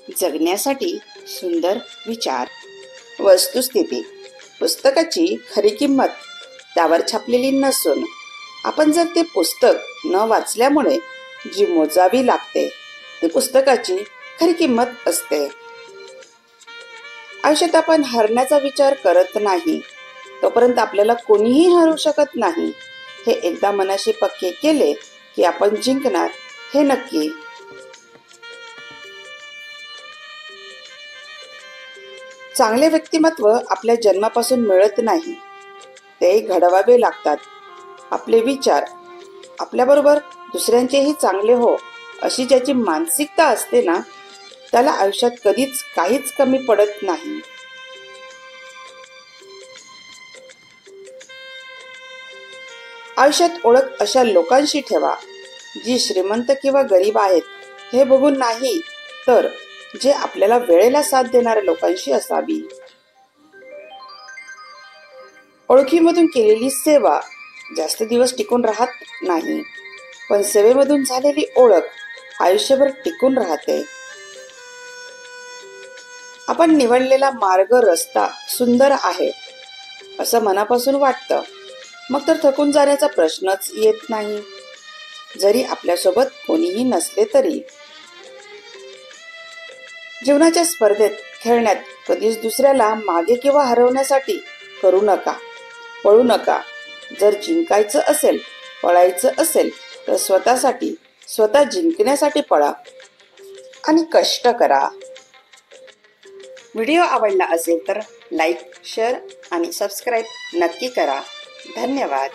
जगण्यासाठी सुंदर विचार. वस्तुस्थिती. पुस्तकाची खरी किंमत त्यावर छापलेली नसून आपण जर ते पुस्तक न वाचल्यामुळे जी मोजावी लागते ती पुस्तकाची खरी किंमत असते. आयुष्यात आपण हरण्याचा विचार करत नाही तोपर्यंत आपल्याला कोणीही हरवू शकत नाही. हे एकदा मनाशी पक्के केले की आपण जिंकणार हे नक्की. चांगले व्यक्तिमत्व आपल्या जन्मापासून मिळत नाही, ते घडवावे लागतात. आपले विचार, आपल्याबरोबर दुसऱ्यांचेही चांगले हो अशी ज्याची मानसिकता असते ना, त्याला आयुष्यात कधीच काहीच कमी पडत नाही. आयुष्यात ओळख अशा लोकांशी ठेवा जी श्रीमंत किंवा गरीब आहेत हे बघून नाही, तर जे आपल्याला वेळेला साथ देणाऱ्या लोकांशी असावी. ओळखीमधून केलेली सेवा जास्त दिवस टिकून राहत नाही, पण सेवेमधून झालेली ओळख आयुष्यभर टिकून राहते. आपण निवडलेला मार्ग, रस्ता सुंदर आहे असं मनापासून वाटतं, मग तर थकून जाण्याचा प्रश्नच येत नाही, जरी आपल्यासोबत कोणीही नसले तरी. जीवनाच्या स्पर्धेत खेळण्यात कधीच दुसऱ्याला मागे किंवा हरवण्यासाठी करू नका, पळू नका. जर जिंकायचं असेल, पळायचं असेल तर स्वतःसाठी, स्वतः जिंकण्यासाठी पळा आणि कष्ट करा. व्हिडिओ आवडला असेल तर लाईक, शेअर आणि सबस्क्राईब नक्की करा. धन्यवाद.